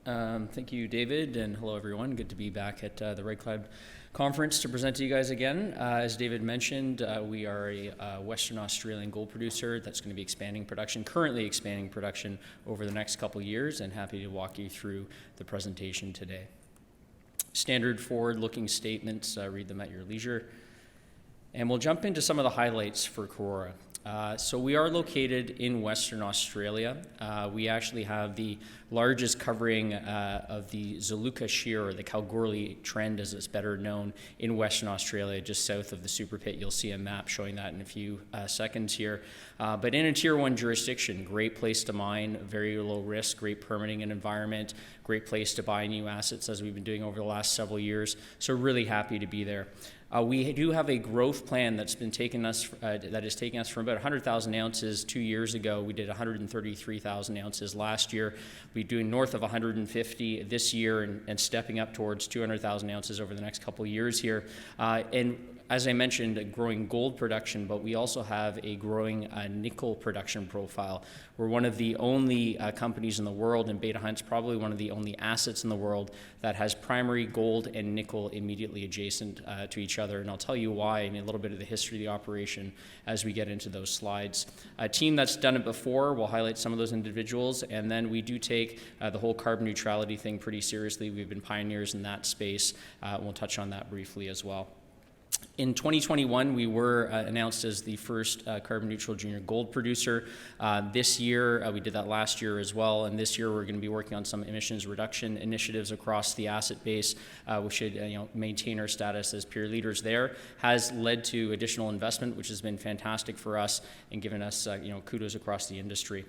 Thank you, David, and hello, everyone. Good to be back at the Red Cloud Conference to present to you guys again. As David mentioned, we are a Western Australian gold producer that's going to be currently expanding production over the next couple years, and happy to walk you through the presentation today. Standard forward-looking statements, read them at your leisure. And we'll jump into some of the highlights for Karora. So we are located in Western Australia. We actually have the largest covering of the Zaluka Shear, or the Kalgoorlie Trend as it's better known, in Western Australia, just south of the Super Pit. You'll see a map showing that in a few seconds here. But in a Tier 1 jurisdiction, great place to mine, very low risk, great permitting and environment, great place to buy new assets as we've been doing over the last several years. So really happy to be there. We do have a growth plan that has taken us from about 100,000 ounces 2 years ago. We did 133,000 ounces last year. We're doing north of 150 this year and stepping up towards 200,000 ounces over the next couple of years here. And as I mentioned, a growing gold production, but we also have a growing nickel production profile. We're one of the only companies in the world, and Beta Hunt's probably one of the only assets in the world that has primary gold and nickel immediately adjacent to each other. And I'll tell you why and a little bit of the history of the operation as we get into those slides. A team that's done it before, we'll highlight some of those individuals, and then we do take the whole carbon neutrality thing pretty seriously. We've been pioneers in that space. We'll touch on that briefly as well. In 2021, we were announced as the first carbon neutral junior gold producer. This year, we did that last year as well, and this year we're going to be working on some emissions reduction initiatives across the asset base, which should maintain our status as peer leaders there. Has led to additional investment, which has been fantastic for us and given us kudos across the industry.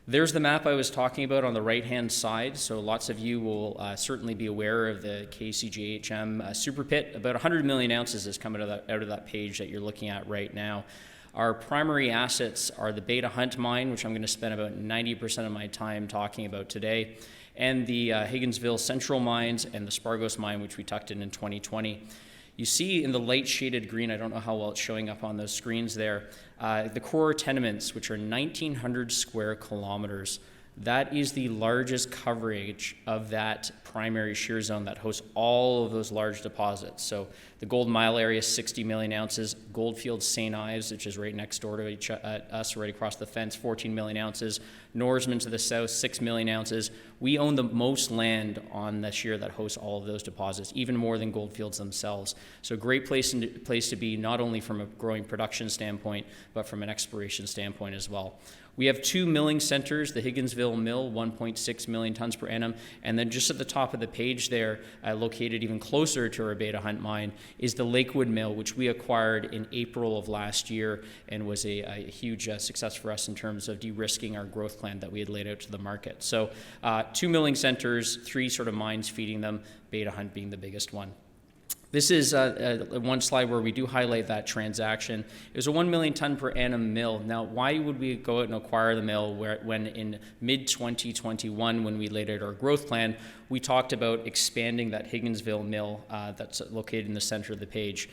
There's the map I was talking about on the right-hand side. So lots of you will certainly be aware of the KCGHM Super Pit. About 100 million ounces is coming out of that page that you're looking at right now. Our primary assets are the Beta Hunt mine, which I'm going to spend about 90% of my time talking about today, and the Higginsville Central mines and the Spargos mine, which we tucked in 2020. You see in the light shaded green, I don't know how well it's showing up on those screens there, the Karora tenements, which are 1,900 square kilometers. That is the largest coverage of that primary shear zone that hosts all of those large deposits. So the Golden Mile area is 60 million ounces, Goldfield St. Ives, which is right next door to us, right across the fence, 14 million ounces, Norseman to the south, 6 million ounces. We own the most land on the shear that hosts all of those deposits, even more than Goldfields themselves. So great place to be, not only from a growing production standpoint, but from an exploration standpoint as well. We have two milling centers, the Higginsville mill, 1.6 million tons per annum, and then just at the top of the page there, located even closer to our Beta Hunt mine, is the Lakewood mill, which we acquired in April of last year and was a huge success for us in terms of de-risking our growth plan that we had laid out to the market. So two milling centers, three sort of mines feeding them, Beta Hunt being the biggest one. This is one slide where we do highlight that transaction. It was a 1 million ton per annum mill. Now, why would we go out and acquire the mill when in mid-2021, when we laid out our growth plan, we talked about expanding that Higginsville mill that's located in the center of the page?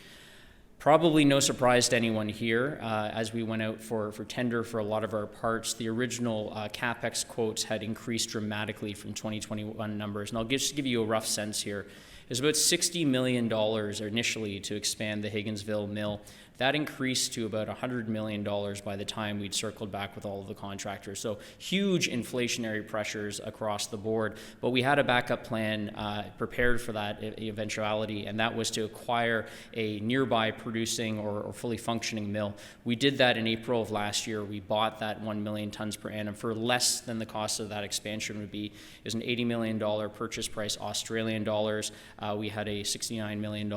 Probably no surprise to anyone here. As we went out for tender for a lot of our parts, the original CapEx quotes had increased dramatically from 2021 numbers. And I'll just give you a rough sense here. It was about $60 million initially to expand the Higginsville mill. That increased to about $100 million by the time we'd circled back with all of the contractors. So huge inflationary pressures across the board. But we had a backup plan prepared for that eventuality, and that was to acquire a nearby producing or fully functioning mill. We did that in April of last year. We bought that 1 million tons per annum for less than the cost of that expansion would be. It was an $80 million purchase price, Australian dollars. We had a $69 million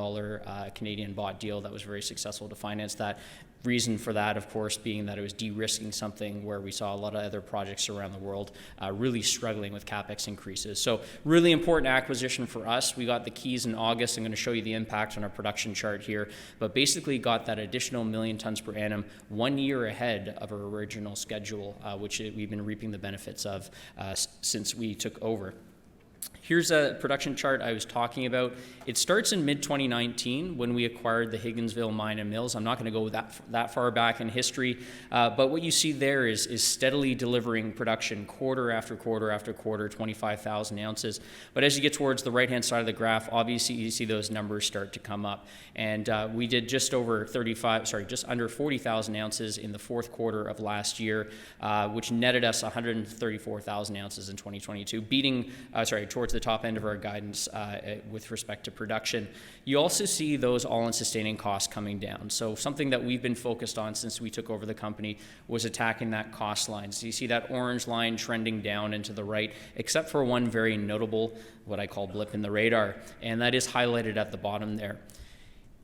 Canadian bought deal that was very successful to finance that. Reason for that, of course, being that it was de-risking something where we saw a lot of other projects around the world really struggling with CapEx increases. So really important acquisition for us. We got the keys in August. I'm going to show you the impact on our production chart here, but basically got that additional 1 million tons per annum 1 year ahead of our original schedule, which we've been reaping the benefits of since we took over. Here's a production chart I was talking about. It starts in mid-2019 when we acquired the Higginsville mine and mills. I'm not going to go that far back in history, but what you see there is steadily delivering production quarter after quarter after quarter, 25,000 ounces. But as you get towards the right-hand side of the graph, obviously you see those numbers start to come up. And we did just under 40,000 ounces in the fourth quarter of last year, which netted us 134,000 ounces in 2022, beating, towards the top end of our guidance with respect to production. You also see those all-in sustaining costs coming down. So something that we've been focused on since we took over the company was attacking that cost line. So you see that orange line trending down and to the right, except for one very notable, what I call blip in the radar, and that is highlighted at the bottom there.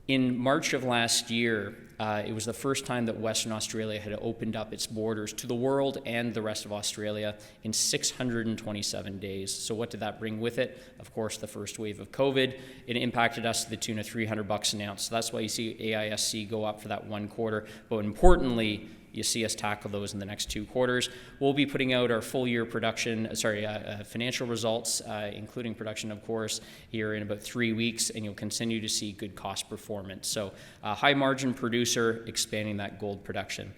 In March of last year, it was the first time that Western Australia had opened up its borders to the world and the rest of Australia in 627 days. So what did that bring with it? Of course, the first wave of COVID. It impacted us to the tune of $300 an ounce. So that's why you see AISC go up for that one quarter. But importantly, you see us tackle those in the next 2 quarters. We'll be putting out our full year financial results, including production, of course, here in about 3 weeks, and you'll continue to see good cost performance. So high margin producer expanding that gold production.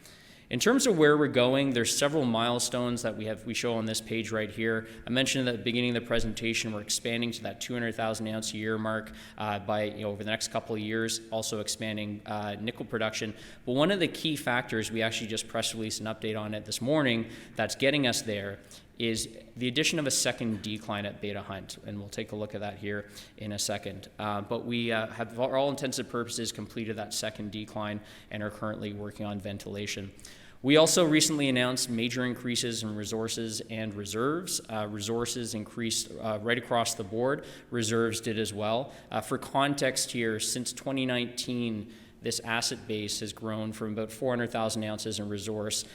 In terms of where we're going, there's several milestones that we show on this page right here. I mentioned at the beginning of the presentation, we're expanding to that 200,000 ounce a year mark over the next couple of years, also expanding nickel production. But one of the key factors, we actually just press released an update on it this morning, that's getting us there is the addition of a second decline at Beta Hunt, and we'll take a look at that here in a second. But we have, for all intents and purposes, completed that second decline and are currently working on ventilation. We also recently announced major increases in resources and reserves. Resources increased right across the board. Reserves did as well. For context here, since 2019, this asset base has grown from about 400,000 ounces in resource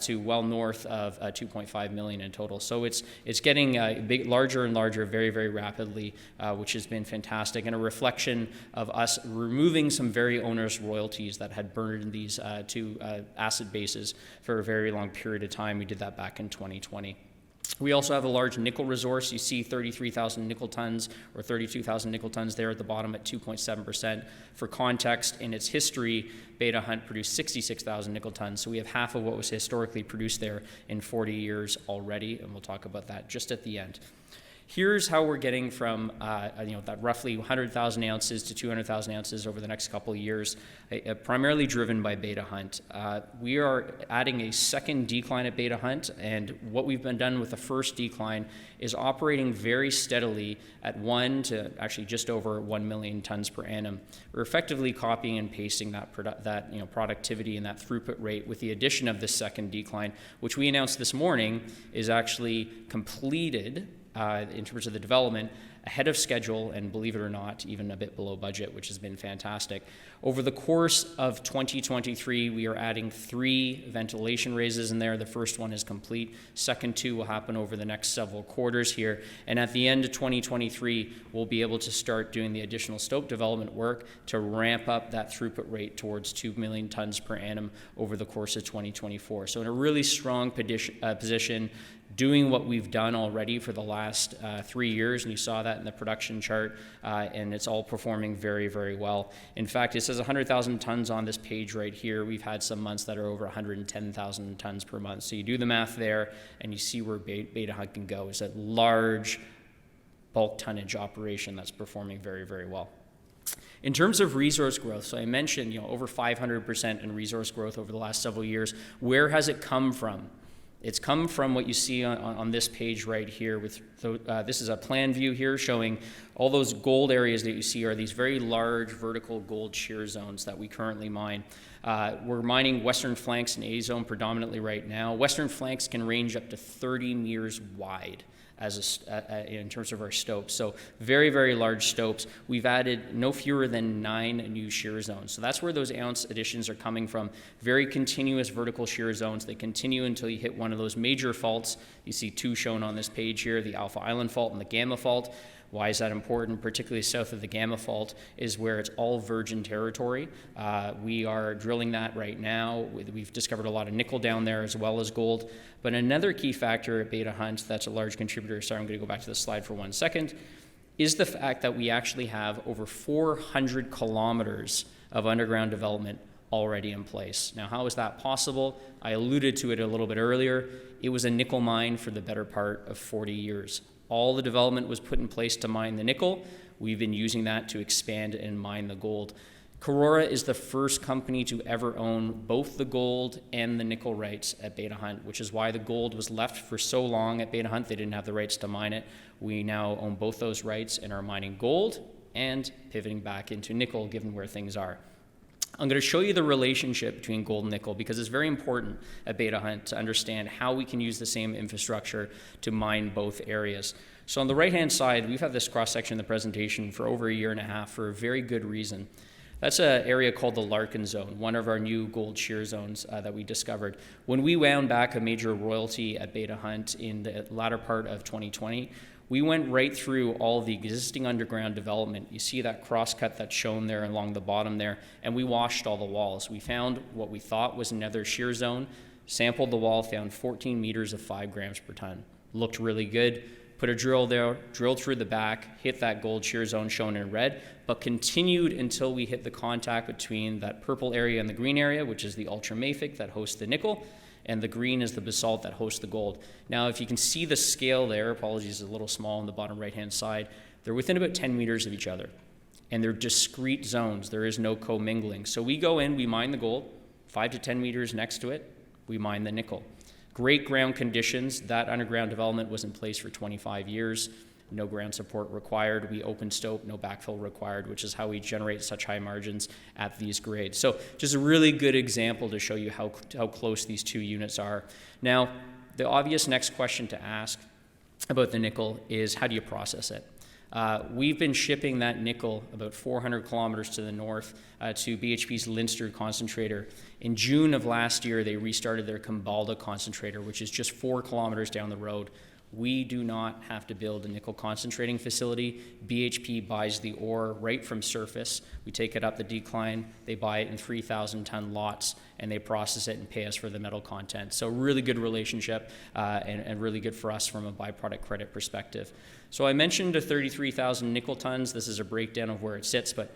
to well north of 2.5 million in total. So it's getting larger and larger very, very rapidly, which has been fantastic, and a reflection of us removing some very onerous royalties that had burdened these two asset bases for a very long period of time. We did that back in 2020. We also have a large nickel resource. You see 33,000 nickel tons or 32,000 nickel tons there at the bottom at 2.7%. For context, in its history, Beta Hunt produced 66,000 nickel tons, so we have half of what was historically produced there in 40 years already, and we'll talk about that just at the end. Here's how we're getting from that roughly 100,000 ounces to 200,000 ounces over the next couple of years, primarily driven by Beta Hunt. We are adding a second decline at Beta Hunt, and what we've been done with the first decline is operating very steadily at 1 to actually just over 1 million tons per annum. We're effectively copying and pasting that productivity and that throughput rate with the addition of this second decline, which we announced this morning is actually completed in terms of the development ahead of schedule, and believe it or not, even a bit below budget, which has been fantastic. Over the course of 2023, we are adding 3 ventilation raises in there. The first one is complete. Second 2 will happen over the next several quarters here. And at the end of 2023, we'll be able to start doing the additional stope development work to ramp up that throughput rate towards 2 million tons per annum over the course of 2024. So in a really strong position, doing what we've done already for the last 3 years, and you saw that in the production chart, and it's all performing very, very well. In fact, it says 100,000 tons on this page right here. We've had some months that are over 110,000 tons per month. So you do the math there, and you see where Beta Hunt can go. It's a large bulk tonnage operation that's performing very, very well. In terms of resource growth, so I mentioned over 500% in resource growth over the last several years. Where has it come from? It's come from what you see on this page right here. This is a plan view here showing all those gold areas that you see are these very large vertical gold shear zones that we currently mine. We're mining Western Flanks and A Zone predominantly right now. Western Flanks can range up to 30 meters wide in terms of our stopes. So very, very large stopes. We've added no fewer than 9 new shear zones. So that's where those ounce additions are coming from. Very continuous vertical shear zones. They continue until you hit one of those major faults. You see 2 shown on this page here, the Alpha Island Fault and the Gamma Fault. Why is that important? Particularly south of the Gamma Fault is where it's all virgin territory. We are drilling that right now. We've discovered a lot of nickel down there as well as gold. But another key factor at Beta Hunt that's a large contributor, sorry, I'm going to go back to the slide for 1 second, is the fact that we actually have over 400 kilometers of underground development already in place. Now, how is that possible? I alluded to it a little bit earlier. It was a nickel mine for the better part of 40 years. All the development was put in place to mine the nickel. We've been using that to expand and mine the gold. Karora is the first company to ever own both the gold and the nickel rights at Beta Hunt, which is why the gold was left for so long at Beta Hunt. They didn't have the rights to mine it. We now own both those rights and are mining gold and pivoting back into nickel given where things are. I'm going to show you the relationship between gold and nickel because it's very important at Beta Hunt to understand how we can use the same infrastructure to mine both areas. So on the right-hand side, we've had this cross-section in the presentation for over a year and a half for a very good reason. That's an area called the Larkin Zone, one of our new gold shear zones that we discovered. When we wound back a major royalty at Beta Hunt in the latter part of 2020, we went right through all the existing underground development. You see that crosscut that's shown there along the bottom there, and we washed all the walls. We found what we thought was another shear zone, sampled the wall, found 14 meters of 5 grams per ton. Looked really good. Put a drill there, drilled through the back, hit that gold shear zone shown in red, but continued until we hit the contact between that purple area and the green area, which is the ultramafic that hosts the nickel, and the green is the basalt that hosts the gold. Now, if you can see the scale there, apologies, it's a little small on the bottom right-hand side, they're within about 10 meters of each other, and they're discrete zones. There is no commingling. So we go in, we mine the gold, 5 to 10 meters next to it, we mine the nickel. Great ground conditions. That underground development was in place for 25 years. No ground support required. We open stope, no backfill required, which is how we generate such high margins at these grades. So just a really good example to show you how close these two units are. Now, the obvious next question to ask about the nickel is how do you process it? We've been shipping that nickel about 400 kilometers to the north to BHP's Leinster concentrator. In June of last year, they restarted their Kambalda concentrator, which is just 4 kilometers down the road. We do not have to build a nickel concentrating facility. BHP buys the ore right from surface. We take it up the decline. They buy it in 3,000-ton lots, and they process it and pay us for the metal content. So really good relationship and really good for us from a byproduct credit perspective. So I mentioned the 33,000 nickel tons. This is a breakdown of where it sits, but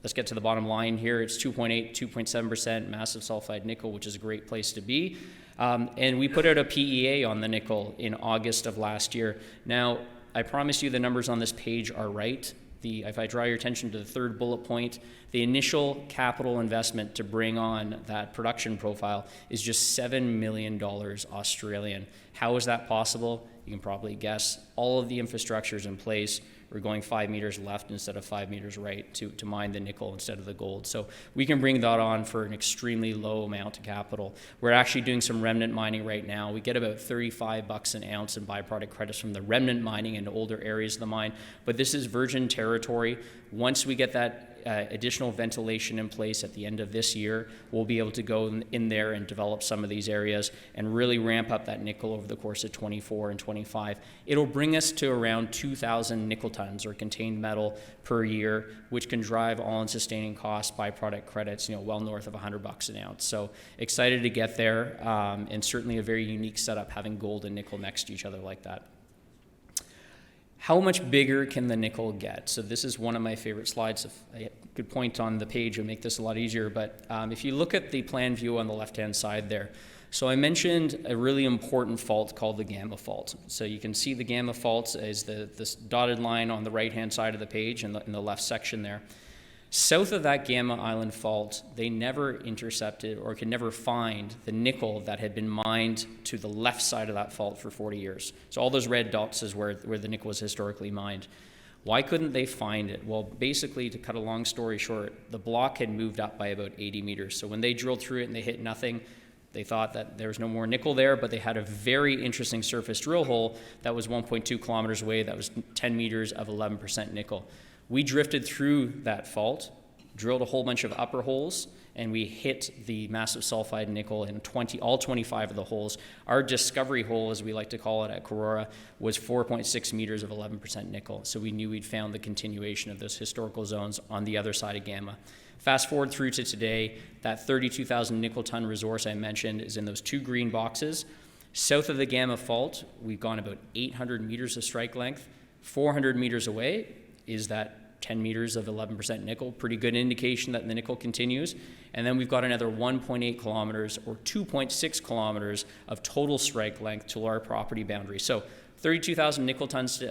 let's get to the bottom line here. It's 2.8, 2.7% massive sulfide nickel, which is a great place to be. And we put out a PEA on the nickel in August of last year. Now, I promise you the numbers on this page are right. If I draw your attention to the third bullet point, the initial capital investment to bring on that production profile is just $7 million Australian. How is that possible? You can probably guess. All of the infrastructure is in place. We're going 5 meters left instead of 5 meters right to mine the nickel instead of the gold. So we can bring that on for an extremely low amount of capital. We're actually doing some remnant mining right now. We get about $35 an ounce in byproduct credits from the remnant mining in older areas of the mine. But this is virgin territory. Once we get that additional ventilation in place at the end of this year, we'll be able to go in there and develop some of these areas and really ramp up that nickel over the course of 24 and 25. It'll bring us to around 2,000 nickel tons or contained metal per year, which can drive all-in sustaining costs, byproduct credits, well north of $100 an ounce. So excited to get there, and certainly a very unique setup having gold and nickel next to each other like that. How much bigger can the nickel get? So this is one of my favorite slides. If I could point on the page and make this a lot easier, but if you look at the plan view on the left-hand side there, so I mentioned a really important fault called the Gamma Fault. So you can see the Gamma Fault is this dotted line on the right-hand side of the page in the left section there. South of that Gamma Island Fault, they never intercepted or could never find the nickel that had been mined to the left side of that fault for 40 years. So all those red dots is where the nickel was historically mined. Why couldn't they find it? Well, basically, to cut a long story short, the block had moved up by about 80 meters. So when they drilled through it and they hit nothing, they thought that there was no more nickel there, but they had a very interesting surface drill hole that was 1.2 kilometers away that was 10 meters of 11% nickel. We drifted through that fault, drilled a whole bunch of upper holes, and we hit the massive sulfide nickel in all 25 of the holes. Our discovery hole, as we like to call it at Karora, was 4.6 meters of 11% nickel. So we knew we'd found the continuation of those historical zones on the other side of Gamma. Fast forward through to today, that 32,000 nickel ton resource I mentioned is in those 2 green boxes. South of the Gamma fault, we've gone about 800 meters of strike length. 400 meters away is that 10 meters of 11% nickel, pretty good indication that the nickel continues. And then we've got another 1.8 kilometers or 2.6 kilometers of total strike length to our property boundary. So 32,000 nickel tons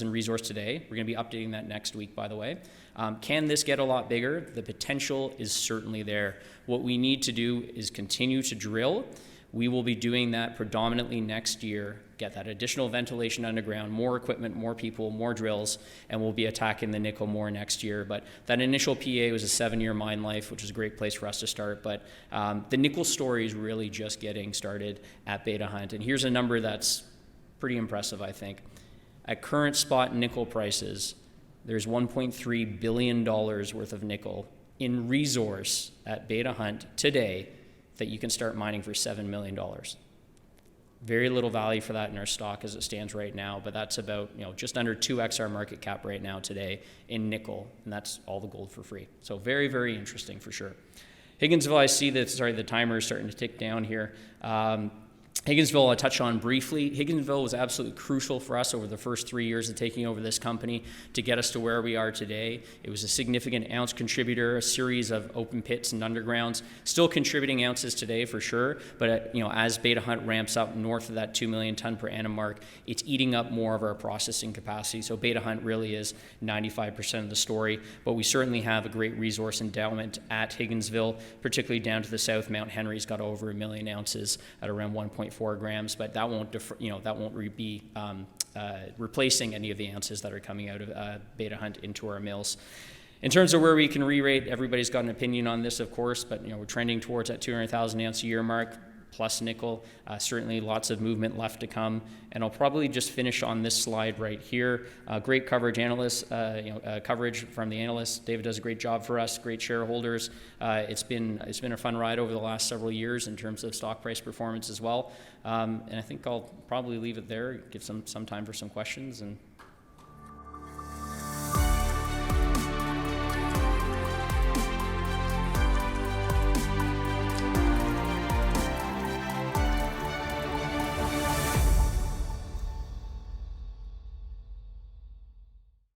in resource today. We're going to be updating that next week, by the way. Can this get a lot bigger? The potential is certainly there. What we need to do is continue to drill. We will be doing that predominantly next year, get that additional ventilation underground, more equipment, more people, more drills, and we'll be attacking the nickel more next year. But that initial PEA was a 7-year mine life, which is a great place for us to start. But the nickel story is really just getting started at Beta Hunt. And here's a number that's pretty impressive, I think. At current spot nickel prices, there's $1.3 billion worth of nickel in resource at Beta Hunt today that you can start mining for $7 million. Very little value for that in our stock as it stands right now, but that's about just under 2x our market cap right now today in nickel, and that's all the gold for free. So very, very interesting for sure. Higginsville, I see that, the timer is starting to tick down here. Higginsville, I touched on briefly. Higginsville was absolutely crucial for us over the first 3 years of taking over this company to get us to where we are today. It was a significant ounce contributor, a series of open pits and undergrounds, still contributing ounces today for sure, but as Beta Hunt ramps up north of that 2 million ton per annum mark, it's eating up more of our processing capacity. So Beta Hunt really is 95% of the story, but we certainly have a great resource endowment at Higginsville, particularly down to the south. Mount Henry's got over 1 million ounces at around 1.4 grams, but that won't be replacing any of the ounces that are coming out of Beta Hunt into our mills. In terms of where we can re-rate, everybody's got an opinion on this, of course, but we're trending towards that 200,000 ounce a year mark plus nickel. Certainly lots of movement left to come, and I'll probably just finish on this slide right here. Great coverage coverage from the analysts. David does a great job for us. Great shareholders. It's been a fun ride over the last several years in terms of stock price performance as well. And I think I'll probably leave it there. Give some time for some questions and